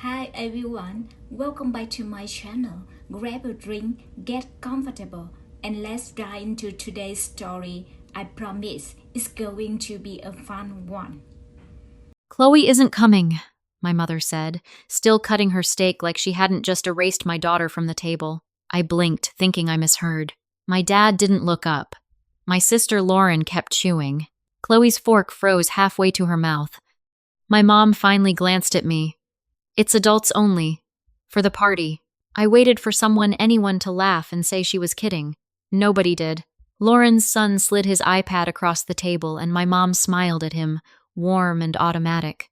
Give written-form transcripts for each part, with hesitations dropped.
Hi everyone, welcome back to my channel. Grab a drink, get comfortable, and let's dive into today's story. I promise it's going to be a fun one. Chloe isn't coming, my mother said, still cutting her steak like she hadn't just erased my daughter from the table. I blinked, thinking I misheard. My dad didn't look up. My sister Lauren kept chewing. Chloe's fork froze halfway to her mouth. My mom finally glanced at me. It's adults only. For the party. I waited for anyone to laugh and say she was kidding. Nobody did. Lauren's son slid his iPad across the table and my mom smiled at him, warm and automatic.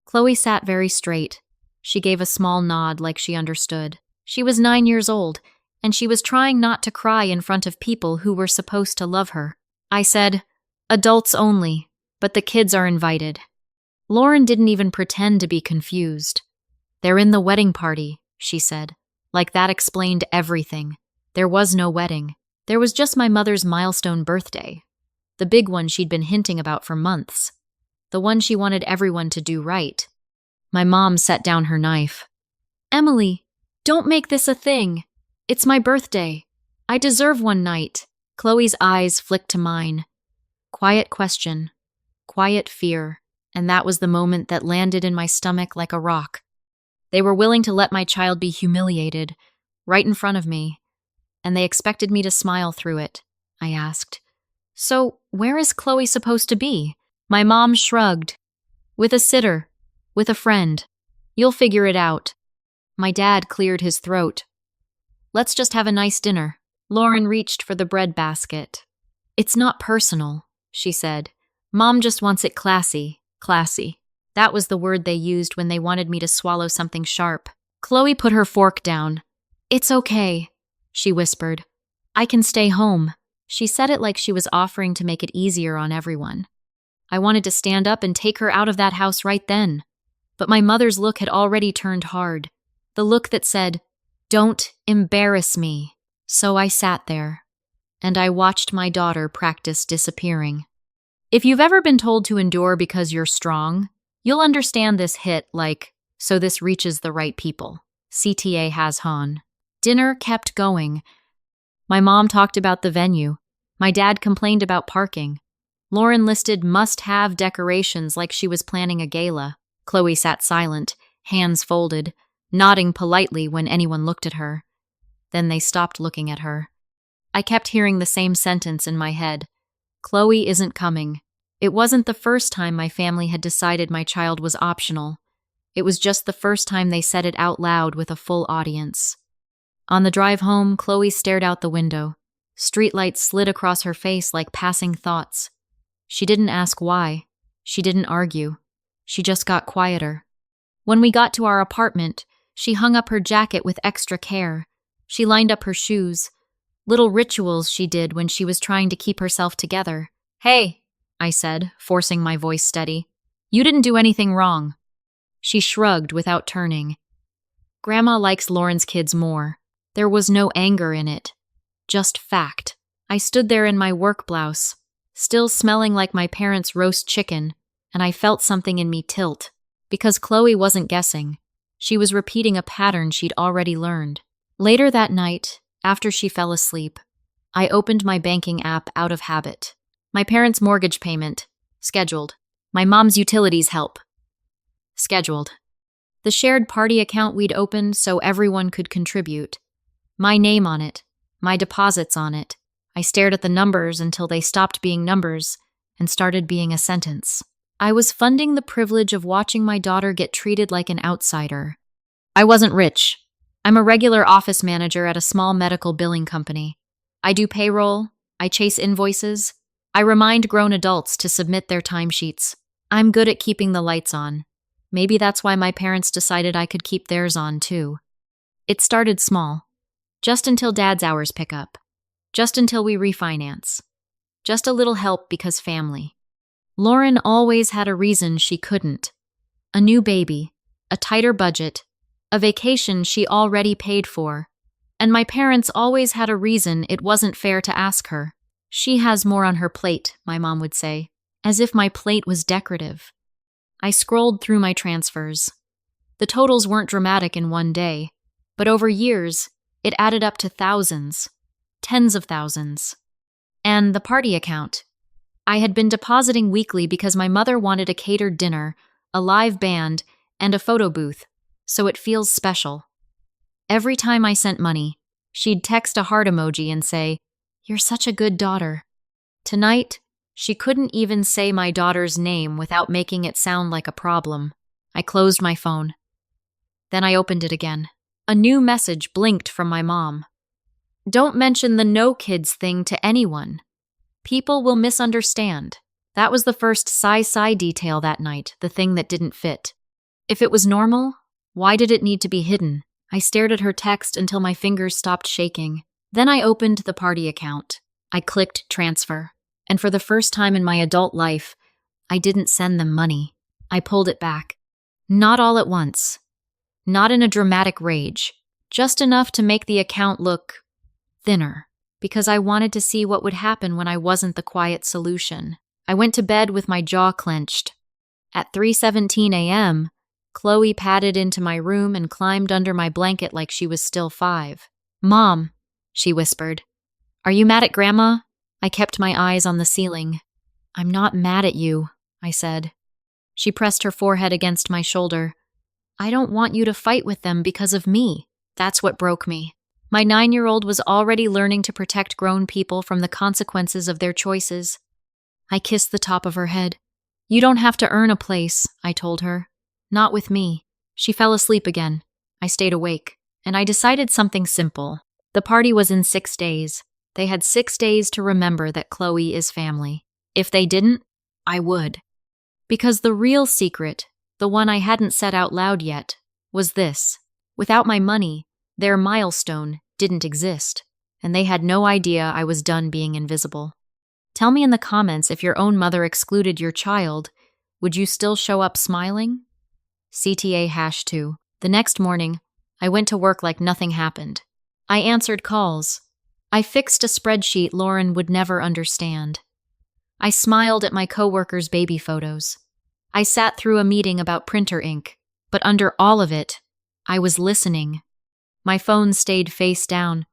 Chloe sat very straight. She gave a small nod like she understood. She was 9 years old, and she was trying not to cry in front of people who were supposed to love her. I said, adults only, but the kids are invited. Lauren didn't even pretend to be confused. They're in the wedding party, she said. Like that explained everything. There was no wedding. There was just my mother's milestone birthday. The big one she'd been hinting about for months. The one she wanted everyone to do right. My mom set down her knife. Emily, don't make this a thing. It's my birthday. I deserve one night. Chloe's eyes flicked to mine. Quiet question. Quiet fear. And that was the moment that landed in my stomach like a rock. They were willing to let my child be humiliated, right in front of me. And they expected me to smile through it. I asked. So, where is Chloe supposed to be? My mom shrugged. With a sitter. With a friend. You'll figure it out. My dad cleared his throat. Let's just have a nice dinner. Lauren reached for the bread basket. It's not personal, she said. Mom just wants it classy. Classy. That was the word they used when they wanted me to swallow something sharp. Chloe put her fork down. It's okay, she whispered. I can stay home. She said it like she was offering to make it easier on everyone. I wanted to stand up and take her out of that house right then. But my mother's look had already turned hard. The look that said, don't embarrass me. So I sat there, and I watched my daughter practice disappearing. If you've ever been told to endure because you're strong, you'll understand this hit like, so this reaches the right people. CTA has Han. Dinner kept going. My mom talked about the venue. My dad complained about parking. Lauren listed must-have decorations like she was planning a gala. Chloe sat silent, hands folded, nodding politely when anyone looked at her. Then they stopped looking at her. I kept hearing the same sentence in my head. Chloe isn't coming. It wasn't the first time my family had decided my child was optional. It was just the first time they said it out loud with a full audience. On the drive home, Chloe stared out the window. Streetlights slid across her face like passing thoughts. She didn't ask why. She didn't argue. She just got quieter. When we got to our apartment, she hung up her jacket with extra care. She lined up her shoes. Little rituals she did when she was trying to keep herself together. Hey, I said, forcing my voice steady. You didn't do anything wrong. She shrugged without turning. Grandma likes Lauren's kids more. There was no anger in it. Just fact. I stood there in my work blouse, still smelling like my parents' roast chicken, and I felt something in me tilt. Because Chloe wasn't guessing. She was repeating a pattern she'd already learned. Later that night, after she fell asleep, I opened my banking app out of habit. My parents' mortgage payment. Scheduled. My mom's utilities help. Scheduled. The shared party account we'd opened so everyone could contribute. My name on it. My deposits on it. I stared at the numbers until they stopped being numbers and started being a sentence. I was funding the privilege of watching my daughter get treated like an outsider. I wasn't rich. I'm a regular office manager at a small medical billing company. I do payroll. I chase invoices. I remind grown adults to submit their timesheets. I'm good at keeping the lights on. Maybe that's why my parents decided I could keep theirs on, too. It started small. Just until Dad's hours pick up. Just until we refinance. Just a little help because family. Lauren always had a reason she couldn't. A new baby. A tighter budget. A vacation she already paid for. And my parents always had a reason it wasn't fair to ask her. She has more on her plate, my mom would say, as if my plate was decorative. I scrolled through my transfers. The totals weren't dramatic in one day, but over years, it added up to thousands, tens of thousands. And the party account. I had been depositing weekly because my mother wanted a catered dinner, a live band, and a photo booth, so it feels special. Every time I sent money, she'd text a heart emoji and say, "You're such a good daughter." Tonight, she couldn't even say my daughter's name without making it sound like a problem. I closed my phone. Then I opened it again. A new message blinked from my mom. "Don't mention the no kids thing to anyone. People will misunderstand." That was the first sigh detail that night, the thing that didn't fit. If it was normal, why did it need to be hidden? I stared at her text until my fingers stopped shaking. Then I opened the party account. I clicked transfer. And for the first time in my adult life, I didn't send them money. I pulled it back. Not all at once. Not in a dramatic rage. Just enough to make the account look thinner. Because I wanted to see what would happen when I wasn't the quiet solution. I went to bed with my jaw clenched. At 3:17 a.m., Chloe padded into my room and climbed under my blanket like she was still 5. "Mom," she whispered. "Are you mad at Grandma?" I kept my eyes on the ceiling. "I'm not mad at you," I said. She pressed her forehead against my shoulder. "I don't want you to fight with them because of me." That's what broke me. My 9-year-old was already learning to protect grown people from the consequences of their choices. I kissed the top of her head. "You don't have to earn a place," I told her. "Not with me." She fell asleep again. I stayed awake, and I decided something simple. The party was in 6 days. They had 6 days to remember that Chloe is family. If they didn't, I would. Because the real secret, the one I hadn't said out loud yet, was this. Without my money, their milestone didn't exist, and they had no idea I was done being invisible. Tell me in the comments if your own mother excluded your child, would you still show up smiling? CTA #2. The next morning, I went to work like nothing happened. I answered calls. I fixed a spreadsheet Lauren would never understand. I smiled at my coworkers' baby photos. I sat through a meeting about printer ink, but under all of it, I was listening. My phone stayed face down,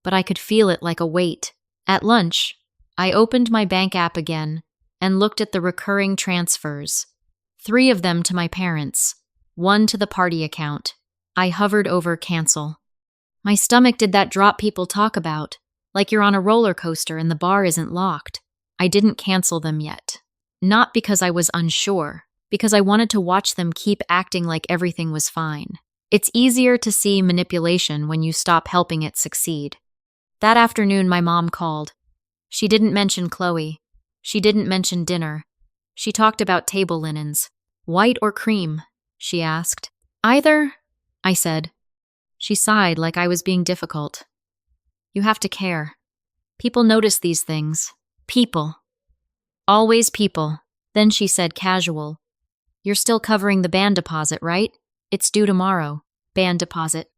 but I could feel it like a weight. At lunch, I opened my bank app again and looked at the recurring transfers. 3 of them to my parents, 1 to the party account. I hovered over cancel. My stomach did that drop people talk about, like you're on a roller coaster and the bar isn't locked. I didn't cancel them yet. Not because I was unsure, because I wanted to watch them keep acting like everything was fine. It's easier to see manipulation when you stop helping it succeed. That afternoon, my mom called. She didn't mention Chloe. She didn't mention dinner. She talked about table linens. "White or cream?" she asked. "Either," I said. She sighed like I was being difficult. "You have to care. People notice these things. People. Always people." Then she said casual. "You're still covering the band deposit, right? It's due tomorrow." "Band deposit,"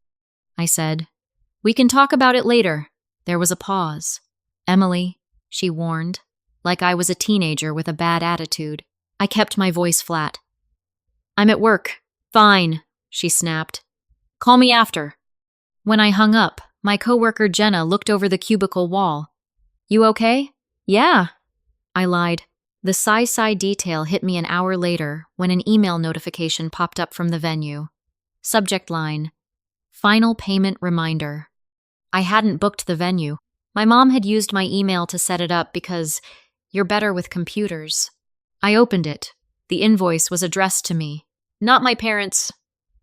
I said. "We can talk about it later." There was a pause. "Emily," she warned, like I was a teenager with a bad attitude. I kept my voice flat. "I'm at work." "Fine," she snapped. "Call me after." When I hung up, my coworker Jenna looked over the cubicle wall. "You okay?" "Yeah," I lied. The sigh detail hit me an hour later when an email notification popped up from the venue. Subject line, "Final payment reminder." I hadn't booked the venue. My mom had used my email to set it up because you're better with computers. I opened it. The invoice was addressed to me. Not my parents.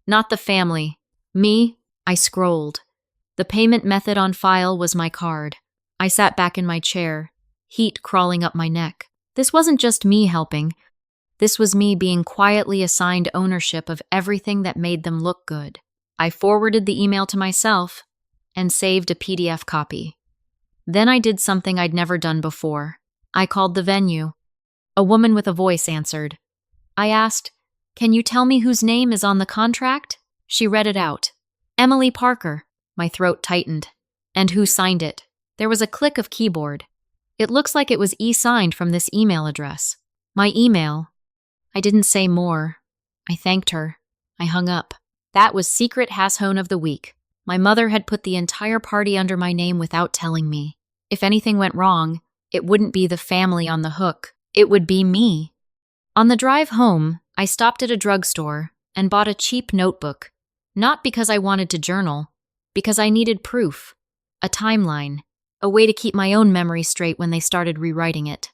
Not the family. Me. I scrolled. The payment method on file was my card. I sat back in my chair, heat crawling up my neck. This wasn't just me helping. This was me being quietly assigned ownership of everything that made them look good. I forwarded the email to myself and saved a PDF copy. Then I did something I'd never done before. I called the venue. A woman with a voice answered. I asked, "Can you tell me whose name is on the contract?" She read it out. "Emily Parker." My throat tightened. "And who signed it?" There was a click of keyboard. "It looks like it was e-signed from this email address." My email. I didn't say more. I thanked her. I hung up. That was Secret Hasshone of the Week. My mother had put the entire party under my name without telling me. If anything went wrong, it wouldn't be the family on the hook. It would be me. On the drive home, I stopped at a drugstore and bought a cheap notebook. Not because I wanted to journal, because I needed proof, a timeline, a way to keep my own memory straight when they started rewriting it.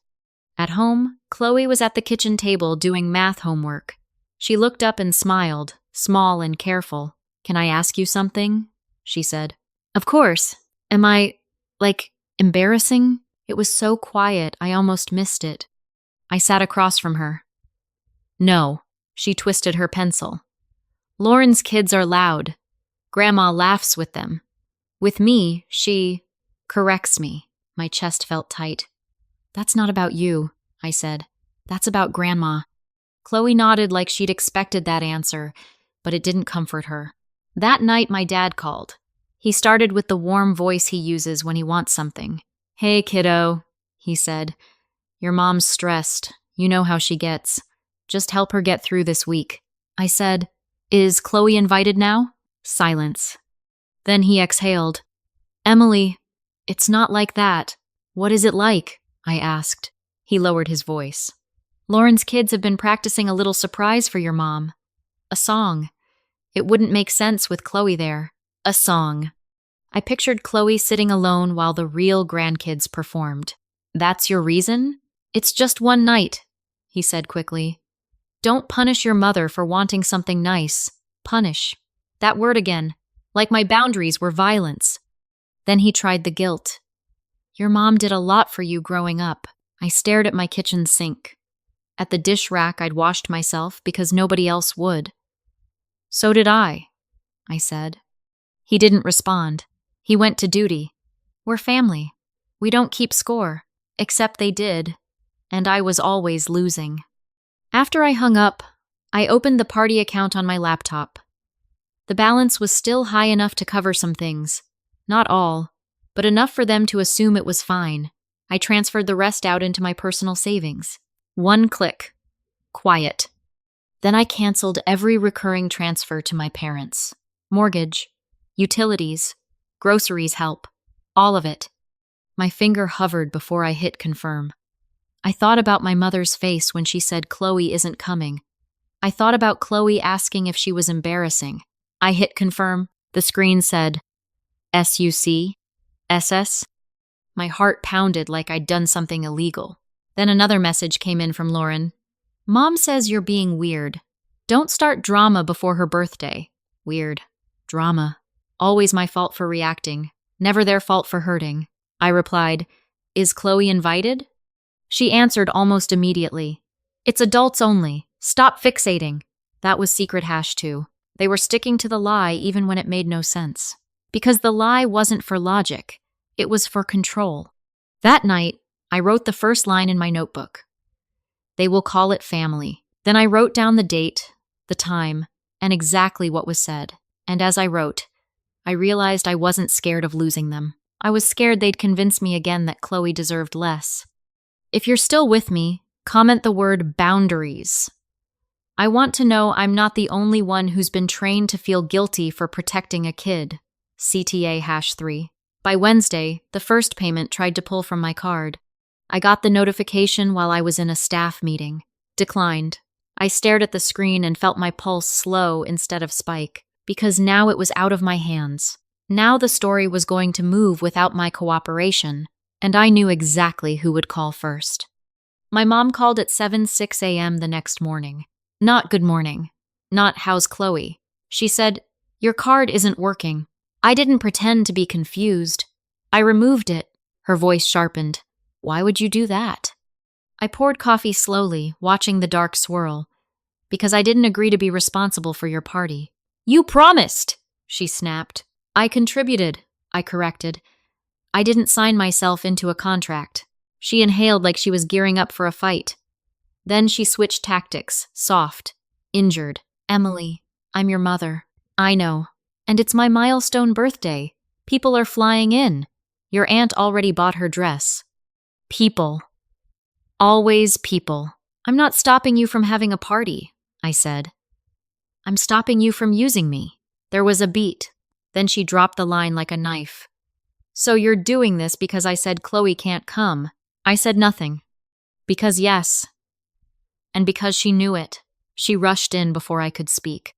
At home, Chloe was at the kitchen table doing math homework. She looked up and smiled, small and careful. "Can I ask you something?" she said. "Of course. Am I, embarrassing?" It was so quiet, I almost missed it. I sat across from her. "No," she twisted her pencil. "Lauren's kids are loud. Grandma laughs with them. With me, she corrects me." My chest felt tight. "That's not about you," I said. "That's about Grandma." Chloe nodded like she'd expected that answer, but it didn't comfort her. That night, my dad called. He started with the warm voice he uses when he wants something. "Hey, kiddo," he said. "Your mom's stressed. You know how she gets. Just help her get through this week." I said, "Is Chloe invited now?" Silence. Then he exhaled. "Emily, it's not like that. What is it like?" I asked. He lowered his voice. "Lauren's kids have been practicing a little surprise for your mom. A song. It wouldn't make sense with Chloe there. A song." I pictured Chloe sitting alone while the real grandkids performed. "That's your reason?" "It's just one night," he said quickly. "Don't punish your mother for wanting something nice. Punish. That word again. Like my boundaries were violence." Then he tried the guilt. "Your mom did a lot for you growing up." I stared at my kitchen sink. At the dish rack I'd washed myself because nobody else would. "So did I said. He didn't respond. He went to duty. "We're family. We don't keep score. Except they did. And I was always losing." After I hung up, I opened the party account on my laptop. The balance was still high enough to cover some things. Not all, but enough for them to assume it was fine. I transferred the rest out into my personal savings. One click. Quiet. Then I canceled every recurring transfer to my parents. Mortgage, utilities, groceries help, all of it. My finger hovered before I hit confirm. I thought about my mother's face when she said Chloe isn't coming. I thought about Chloe asking if she was embarrassing. I hit confirm. The screen said, SUC, SS. My heart pounded like I'd done something illegal. Then another message came in from Lauren. "Mom says you're being weird. Don't start drama before her birthday." Weird. Drama. Always my fault for reacting. Never their fault for hurting. I replied, "Is Chloe invited?" She answered almost immediately. "It's adults only. Stop fixating." That was secret hash too. They were sticking to the lie even when it made no sense. Because the lie wasn't for logic. It was for control. That night, I wrote the first line in my notebook. "They will call it family." Then I wrote down the date, the time, and exactly what was said. And as I wrote, I realized I wasn't scared of losing them. I was scared they'd convince me again that Chloe deserved less. If you're still with me, comment the word boundaries. I want to know I'm not the only one who's been trained to feel guilty for protecting a kid. CTA #3. By Wednesday, the first payment tried to pull from my card. I got the notification while I was in a staff meeting. Declined. I stared at the screen and felt my pulse slow instead of spike, because now it was out of my hands. Now the story was going to move without my cooperation, and I knew exactly who would call first. My mom called at 7:06 a.m. the next morning. Not good morning. Not how's Chloe. She said, "Your card isn't working." I didn't pretend to be confused. I removed it. Her voice sharpened. "Why would you do that?" I poured coffee slowly, watching the dark swirl, because I didn't agree to be responsible for your party. "You promised!" she snapped. "I contributed," I corrected. "I didn't sign myself into a contract." She inhaled like she was gearing up for a fight. Then she switched tactics, soft, injured. "Emily, I'm your mother." "I know. And it's my milestone birthday. People are flying in. Your aunt already bought her dress." People. Always people. "I'm not stopping you from having a party," I said. I'm stopping you from using me. There was a beat. Then she dropped the line like a knife. So you're doing this because I said Chloe can't come. I said nothing. Because yes. And because she knew it. She rushed in before I could speak.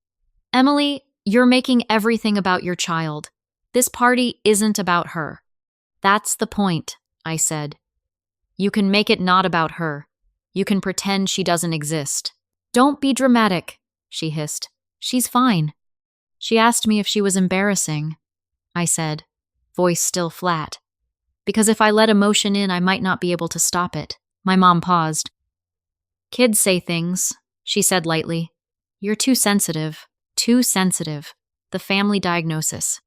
Emily, you're making everything about your child. This party isn't about her. That's the point, I said. You can make it not about her. You can pretend she doesn't exist. Don't be dramatic, she hissed. She's fine. She asked me if she was embarrassing. I said, voice still flat. Because if I let emotion in, I might not be able to stop it. My mom paused. Kids say things, she said lightly. You're too sensitive. Too sensitive. The family diagnosis.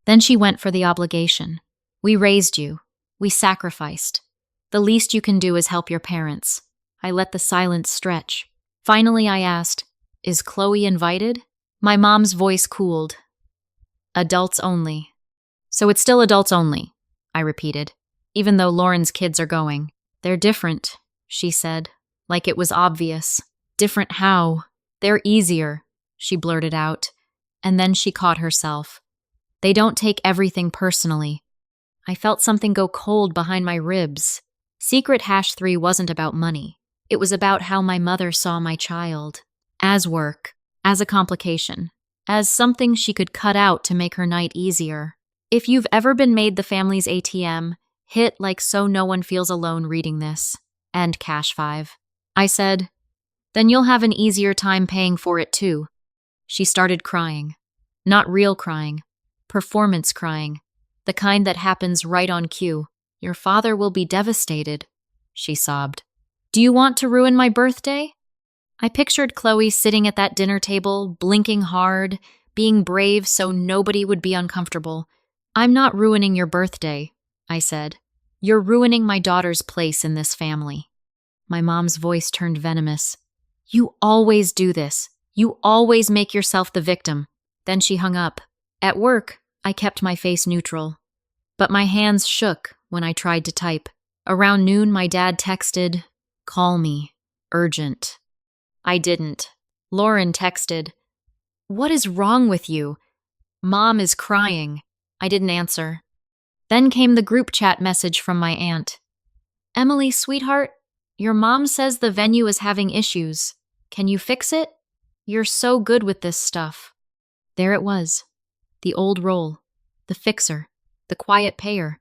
Then she went for the obligation. We raised you. We sacrificed. The least you can do is help your parents. I let the silence stretch. Finally, I asked, is Chloe invited? My mom's voice cooled. Adults only. So it's still adults only, I repeated, even though Lauren's kids are going. They're different, she said, like it was obvious. Different how? They're easier, she blurted out, and then she caught herself. They don't take everything personally. I felt something go cold behind my ribs. Secret #3 wasn't about money. It was about how my mother saw my child. As work, as a complication, as something she could cut out to make her night easier. If you've ever been made the family's ATM, hit like so no one feels alone reading this. And cash 5. I said, then you'll have an easier time paying for it too. She started crying. Not real crying. Performance crying. The kind that happens right on cue. Your father will be devastated, she sobbed. Do you want to ruin my birthday? I pictured Chloe sitting at that dinner table, blinking hard, being brave so nobody would be uncomfortable. I'm not ruining your birthday, I said. You're ruining my daughter's place in this family. My mom's voice turned venomous. You always do this. You always make yourself the victim. Then she hung up. At work, I kept my face neutral. But my hands shook when I tried to type. Around noon, my dad texted, call me. Urgent. I didn't. Lauren texted, what is wrong with you? Mom is crying. I didn't answer. Then came the group chat message from my aunt. Emily, sweetheart, your mom says the venue is having issues. Can you fix it? You're so good with this stuff. There it was. The old role. The fixer. The quiet payer.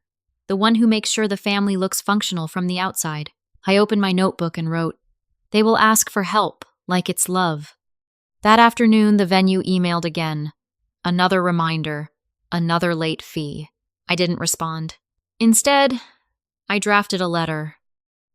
The one who makes sure the family looks functional from the outside. I opened my notebook and wrote, they will ask for help, like it's love. That afternoon, the venue emailed again. Another reminder. Another late fee. I didn't respond. Instead, I drafted a letter.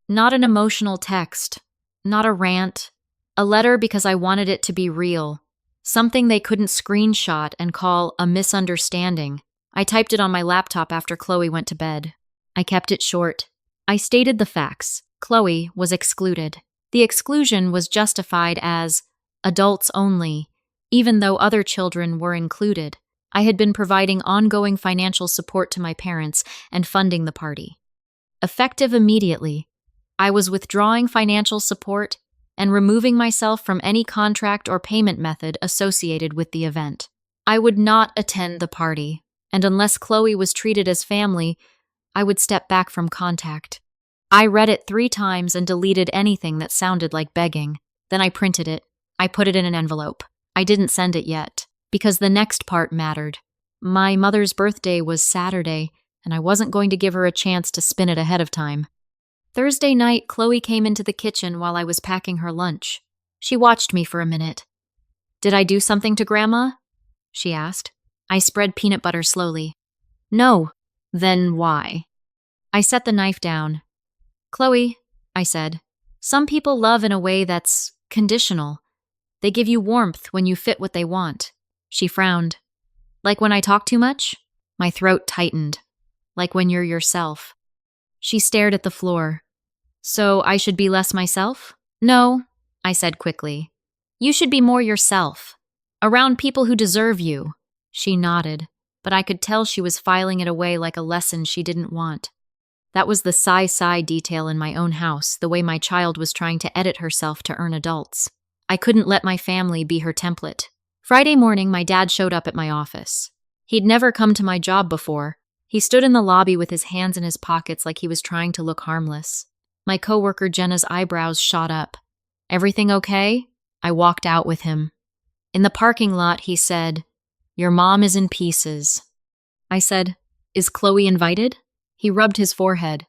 Not an emotional text. Not a rant. A letter because I wanted it to be real. Something they couldn't screenshot and call a misunderstanding. I typed it on my laptop after Chloe went to bed. I kept it short. I stated the facts. Chloe was excluded. The exclusion was justified as adults only, even though other children were included. I had been providing ongoing financial support to my parents and funding the party. Effective immediately, I was withdrawing financial support and removing myself from any contract or payment method associated with the event. I would not attend the party, and unless Chloe was treated as family, I would step back from contact. I read it 3 times and deleted anything that sounded like begging. Then I printed it. I put it in an envelope. I didn't send it yet, because the next part mattered. My mother's birthday was Saturday, and I wasn't going to give her a chance to spin it ahead of time. Thursday night, Chloe came into the kitchen while I was packing her lunch. She watched me for a minute. Did I do something to Grandma? She asked. I spread peanut butter slowly. No. Then why? I set the knife down. Chloe, I said, some people love in a way that's conditional. They give you warmth when you fit what they want. She frowned. Like when I talk too much? My throat tightened. Like when you're yourself. She stared at the floor. So I should be less myself? No, I said quickly. You should be more yourself. Around people who deserve you. She nodded, but I could tell she was filing it away like a lesson she didn't want. That was the sigh detail in my own house, the way my child was trying to edit herself to earn adults. I couldn't let my family be her template. Friday morning, my dad showed up at my office. He'd never come to my job before. He stood in the lobby with his hands in his pockets like he was trying to look harmless. My coworker Jenna's eyebrows shot up. "Everything okay?" I walked out with him. In the parking lot, he said, "Your mom is in pieces." I said, "Is Chloe invited?" He rubbed his forehead.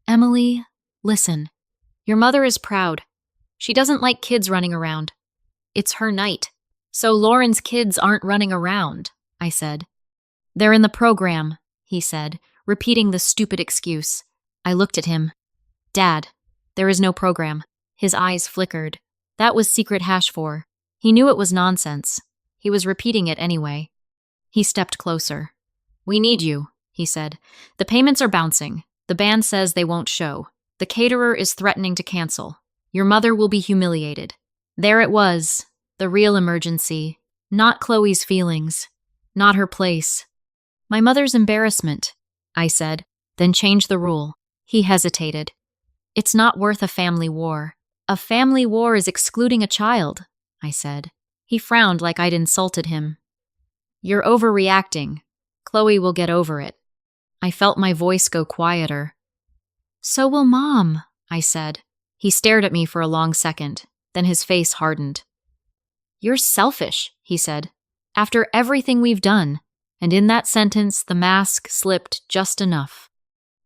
"Emily, listen. Your mother is proud. She doesn't like kids running around. It's her night. So Lauren's kids aren't running around," I said. "They're in the program," he said, repeating the stupid excuse. I looked at him. "Dad, there is no program." His eyes flickered. That was secret #4. He knew it was nonsense. He was repeating it anyway. He stepped closer. "We need you," he said. "The payments are bouncing. The band says they won't show. The caterer is threatening to cancel. Your mother will be humiliated." There it was, the real emergency. Not Chloe's feelings. Not her place. "My mother's embarrassment," I said, "then change the rule." He hesitated. "It's not worth a family war." "A family war is excluding a child," I said. He frowned like I'd insulted him. "You're overreacting. Chloe will get over it." I felt my voice go quieter. "So will Mom," I said. He stared at me for a long second, then his face hardened. "You're selfish," he said, "after everything we've done." And in that sentence, the mask slipped just enough.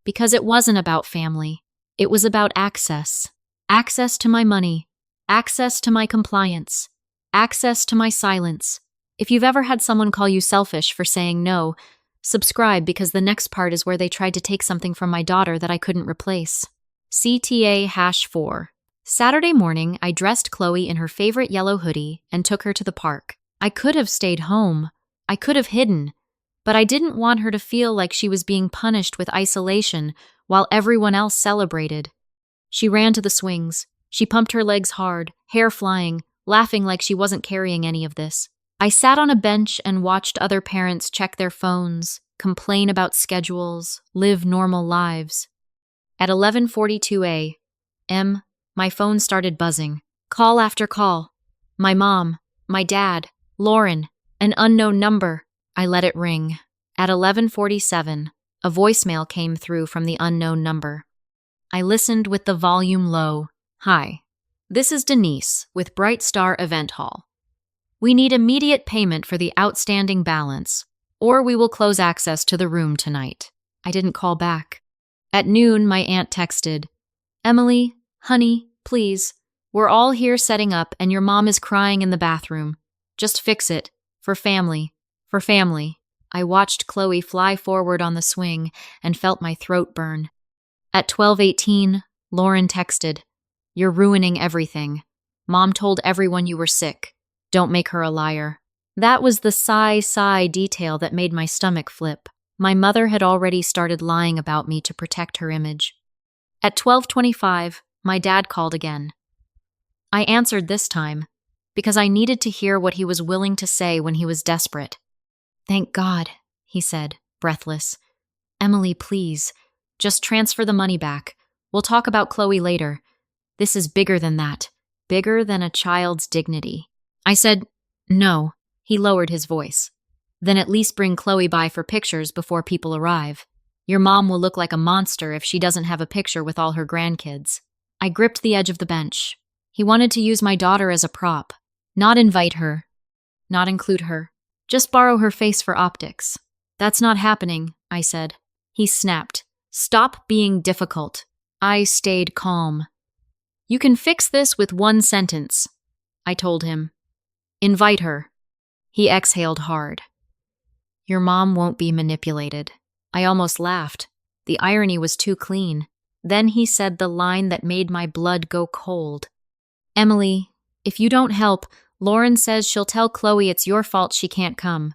Because it wasn't about family. It was about access. Access to my money. Access to my compliance. Access to my silence. If you've ever had someone call you selfish for saying no, subscribe because the next part is where they tried to take something from my daughter that I couldn't replace. CTA #4. Saturday morning, I dressed Chloe in her favorite yellow hoodie and took her to the park. I could have stayed home. I could have hidden. But I didn't want her to feel like she was being punished with isolation while everyone else celebrated. She ran to the swings. She pumped her legs hard, hair flying, laughing like she wasn't carrying any of this. I sat on a bench and watched other parents check their phones, complain about schedules, live normal lives. At 11:42 a.m., my phone started buzzing. Call after call. My mom, my dad, Lauren, an unknown number. I let it ring. At 11:47, a voicemail came through from the unknown number. I listened with the volume low. "Hi, this is Denise with Bright Star Event Hall. We need immediate payment for the outstanding balance, or we will close access to the room tonight." I didn't call back. At noon, my aunt texted, "Emily, honey, please. We're all here setting up and your mom is crying in the bathroom. Just fix it. For family. For family." I watched Chloe fly forward on the swing and felt my throat burn. At 12:18, Lauren texted, "You're ruining everything. Mom told everyone you were sick. Don't make her a liar." That was the sigh detail that made my stomach flip. My mother had already started lying about me to protect her image. At 12:25, my dad called again. I answered this time, because I needed to hear what he was willing to say when he was desperate. "Thank God," he said, breathless. "Emily, please, just transfer the money back. We'll talk about Chloe later. This is bigger than that, bigger than a child's dignity." I said, "No." He lowered his voice. "Then at least bring Chloe by for pictures before people arrive. Your mom will look like a monster if she doesn't have a picture with all her grandkids." I gripped the edge of the bench. He wanted to use my daughter as a prop. Not invite her. Not include her. Just borrow her face for optics. "That's not happening," I said. He snapped. "Stop being difficult." I stayed calm. "You can fix this with one sentence," I told him. "Invite her." He exhaled hard. "Your mom won't be manipulated." I almost laughed. The irony was too clean. Then he said the line that made my blood go cold. "Emily, if you don't help, Lauren says she'll tell Chloe it's your fault she can't come.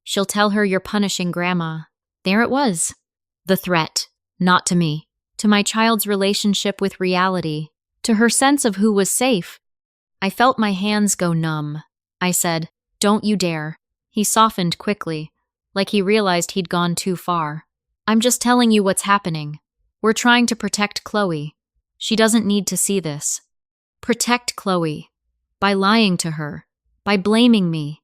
She'll tell her you're punishing Grandma." There it was. The threat. Not to me. To my child's relationship with reality. To her sense of who was safe. I felt my hands go numb. I said, "Don't you dare." He softened quickly, like he realized he'd gone too far. "I'm just telling you what's happening. We're trying to protect Chloe. She doesn't need to see this." Protect Chloe. By lying to her. By blaming me.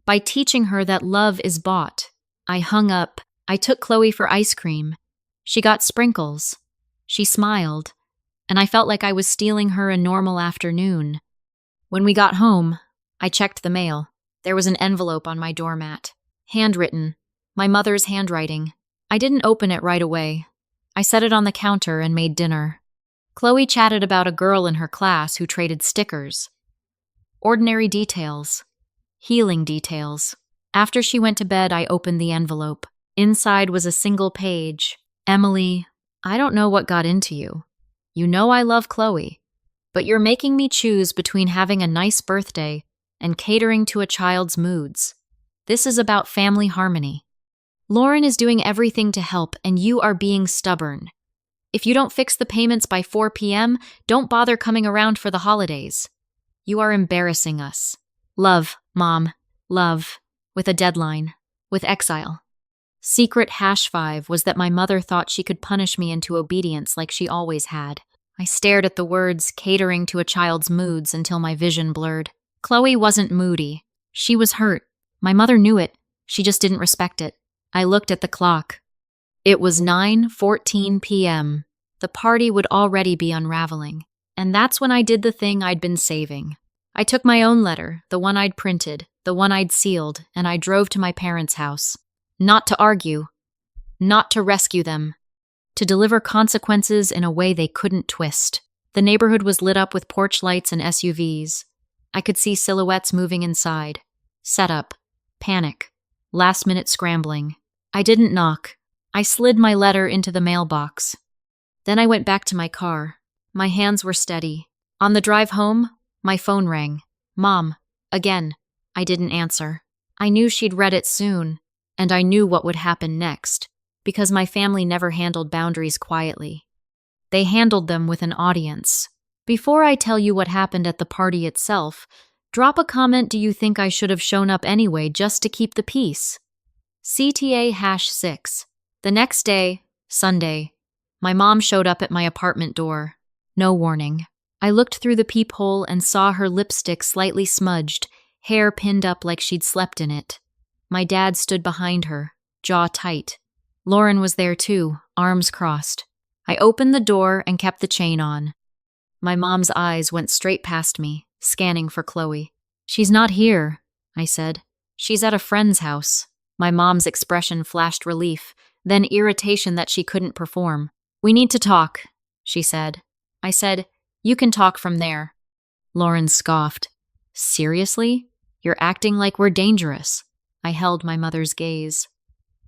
by teaching her that love is bought. I hung up. I took Chloe for ice cream. She got sprinkles. She smiled, and I felt like I was stealing her a normal afternoon. When we got home, I checked the mail. There was an envelope on my doormat. Handwritten. My mother's handwriting. I didn't open it right away. I set it on the counter and made dinner. Chloe chatted about a girl in her class who traded stickers. Ordinary details. Healing details. After she went to bed, I opened the envelope. Inside was a single page. Emily, I don't know what got into you. You know I love Chloe, but you're making me choose between having a nice birthday and catering to a child's moods. This is about family harmony. Lauren is doing everything to help, and you are being stubborn. If you don't fix the payments by 4 p.m., don't bother coming around for the holidays. You are embarrassing us. Love, Mom. Love. With a deadline. With exile. Secret #5 was that my mother thought she could punish me into obedience like she always had. I stared at the words catering to a child's moods until my vision blurred. Chloe wasn't moody. She was hurt. My mother knew it. She just didn't respect it. I looked at the clock. It was 9:14 p.m. The party would already be unraveling. And that's when I did the thing I'd been saving. I took my own letter, the one I'd printed, the one I'd sealed, and I drove to my parents' house. Not to argue. Not to rescue them. To deliver consequences in a way they couldn't twist. The neighborhood was lit up with porch lights and SUVs. I could see silhouettes moving inside. Setup. Panic. Last-minute scrambling. I didn't knock. I slid my letter into the mailbox. Then I went back to my car. My hands were steady. On the drive home, my phone rang. Mom. Again. I didn't answer. I knew she'd read it soon, and I knew what would happen next, because my family never handled boundaries quietly. They handled them with an audience. Before I tell you what happened at the party itself, drop a comment. Do you think I should have shown up anyway just to keep the peace? CTA #6. The next day, Sunday, my mom showed up at my apartment door. No warning. I looked through the peephole and saw her lipstick slightly smudged, hair pinned up like she'd slept in it. My dad stood behind her, jaw tight. Lauren was there too, arms crossed. I opened the door and kept the chain on. My mom's eyes went straight past me, scanning for Chloe. She's not here, I said. She's at a friend's house. My mom's expression flashed relief, then irritation that she couldn't perform. We need to talk, she said. I said, you can talk from there. Lauren scoffed. Seriously? You're acting like we're dangerous. I held my mother's gaze.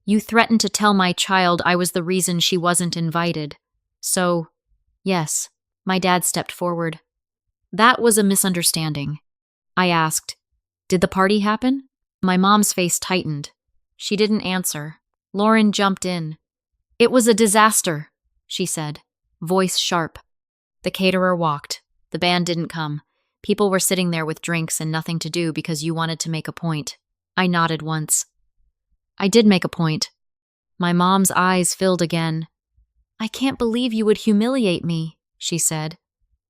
You threatened to tell my child I was the reason she wasn't invited. So, yes, my dad stepped forward. That was a misunderstanding. I asked, did the party happen? My mom's face tightened. She didn't answer. Lauren jumped in. It was a disaster, she said, voice sharp. The caterer walked. The band didn't come. People were sitting there with drinks and nothing to do because you wanted to make a point. I nodded once. I did make a point. My mom's eyes filled again. I can't believe you would humiliate me, she said.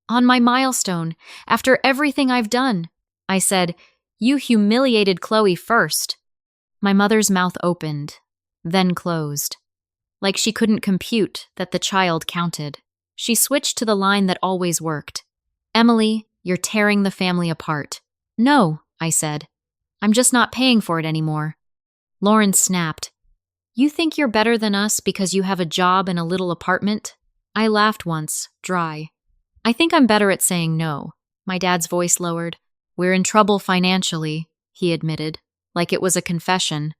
On my milestone, after everything I've done. I said, you humiliated Chloe first. My mother's mouth opened, then closed. Like she couldn't compute that the child counted. She switched to the line that always worked. Emily, you're tearing the family apart. No, I said. I'm just not paying for it anymore. Lauren snapped. You think you're better than us because you have a job and a little apartment? I laughed once, dry. I think I'm better at saying no. My dad's voice lowered. We're in trouble financially, he admitted, like it was a confession.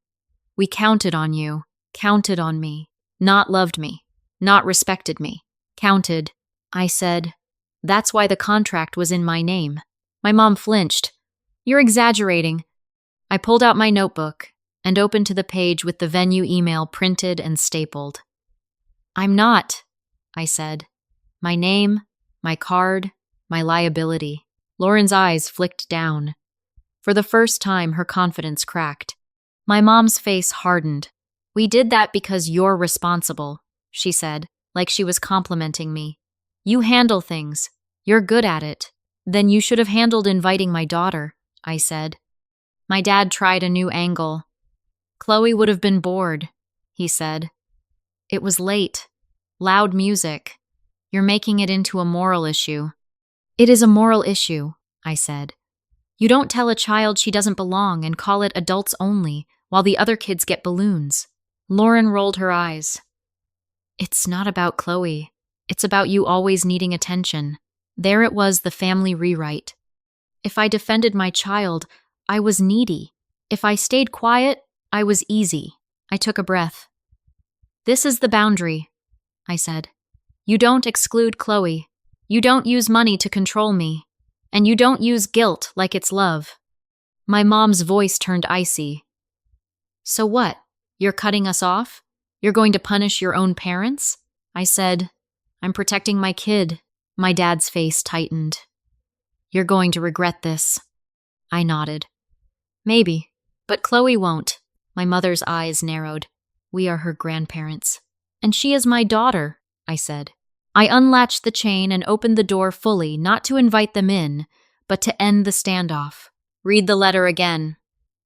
We counted on you, counted on me, not loved me, not respected me. Counted, I said. That's why the contract was in my name. My mom flinched. You're exaggerating. I pulled out my notebook and opened to the page with the venue email printed and stapled. I'm not, I said. My name, my card, my liability. Lauren's eyes flicked down. For the first time, her confidence cracked. My mom's face hardened. We did that because you're responsible, she said, like she was complimenting me. You handle things. You're good at it. Then you should have handled inviting my daughter, I said. My dad tried a new angle. Chloe would have been bored, he said. It was late. Loud music. You're making it into a moral issue. It is a moral issue, I said. You don't tell a child she doesn't belong and call it adults only, while the other kids get balloons. Lauren rolled her eyes. It's not about Chloe. It's about you always needing attention. There it was, the family rewrite. If I defended my child, I was needy. If I stayed quiet, I was easy. I took a breath. This is the boundary, I said. You don't exclude Chloe. You don't use money to control me. And you don't use guilt like it's love. My mom's voice turned icy. So what? You're cutting us off? You're going to punish your own parents? I said, I'm protecting my kid. My dad's face tightened. You're going to regret this. I nodded. Maybe, but Chloe won't. My mother's eyes narrowed. We are her grandparents. And she is my daughter, I said. I unlatched the chain and opened the door fully, not to invite them in, but to end the standoff. Read the letter again,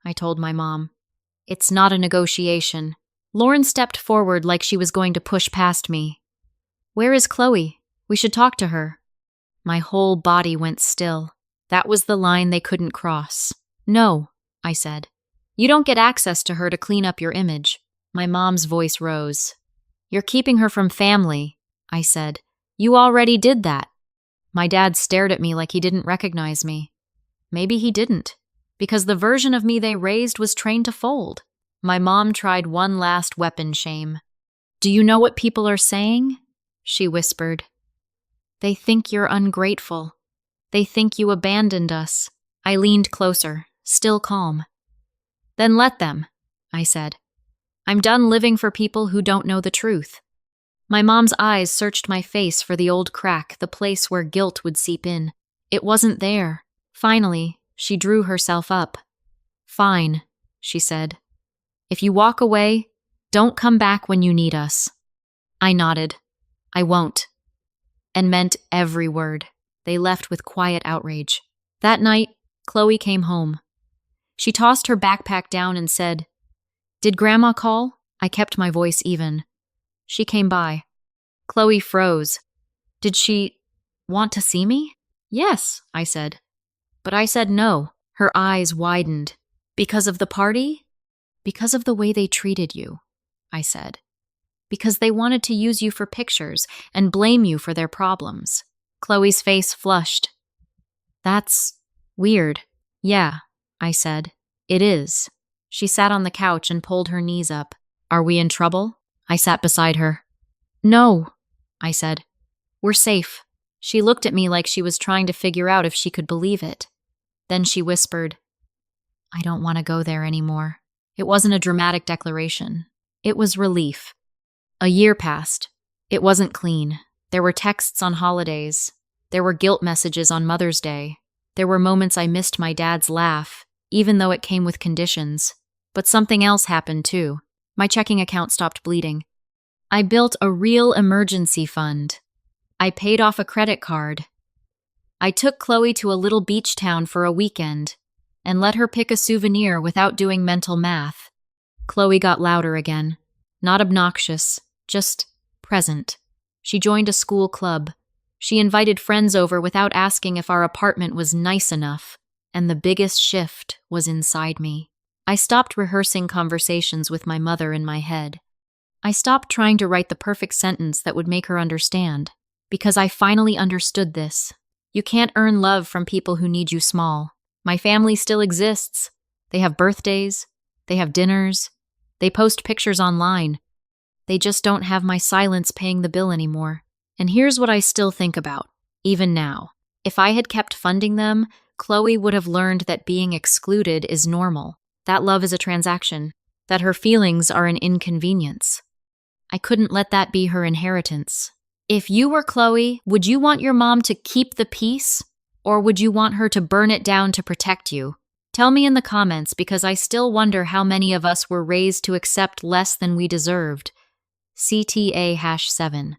I told my mom. It's not a negotiation. Lauren stepped forward like she was going to push past me. Where is Chloe? We should talk to her. My whole body went still. That was the line they couldn't cross. No, I said. You don't get access to her to clean up your image. My mom's voice rose. You're keeping her from family, I said. You already did that. My dad stared at me like he didn't recognize me. Maybe he didn't, because the version of me they raised was trained to fold. My mom tried one last weapon shame. Do you know what people are saying? She whispered. They think you're ungrateful. They think you abandoned us. I leaned closer, still calm. Then let them, I said. I'm done living for people who don't know the truth. My mom's eyes searched my face for the old crack, the place where guilt would seep in. It wasn't there. Finally, she drew herself up. Fine, she said. If you walk away, don't come back when you need us. I nodded. I won't. And meant every word. They left with quiet outrage. That night, Chloe came home. She tossed her backpack down and said, Did Grandma call? I kept my voice even. She came by. Chloe froze. Did she want to see me? Yes, I said. But I said no. Her eyes widened. Because of the party? Because of the way they treated you, I said. Because they wanted to use you for pictures and blame you for their problems. Chloe's face flushed. That's weird. Yeah, I said. It is. She sat on the couch and pulled her knees up. Are we in trouble? I sat beside her. No, I said. We're safe. She looked at me like she was trying to figure out if she could believe it. Then she whispered, I don't want to go there anymore. It wasn't a dramatic declaration. It was relief. A year passed. It wasn't clean. There were texts on holidays. There were guilt messages on Mother's Day. There were moments I missed my dad's laugh, even though it came with conditions. But something else happened too. My checking account stopped bleeding. I built a real emergency fund. I paid off a credit card. I took Chloe to a little beach town for a weekend and let her pick a souvenir without doing mental math. Chloe got louder again. Not obnoxious, just present. She joined a school club. She invited friends over without asking if our apartment was nice enough. And the biggest shift was inside me. I stopped rehearsing conversations with my mother in my head. I stopped trying to write the perfect sentence that would make her understand. Because I finally understood this. You can't earn love from people who need you small. My family still exists. They have birthdays. They have dinners. They post pictures online. They just don't have my silence paying the bill anymore. And here's what I still think about, even now. If I had kept funding them, Chloe would have learned that being excluded is normal, that love is a transaction, that her feelings are an inconvenience. I couldn't let that be her inheritance. If you were Chloe, would you want your mom to keep the peace, or would you want her to burn it down to protect you? Tell me in the comments, because I still wonder how many of us were raised to accept less than we deserved. CTA #7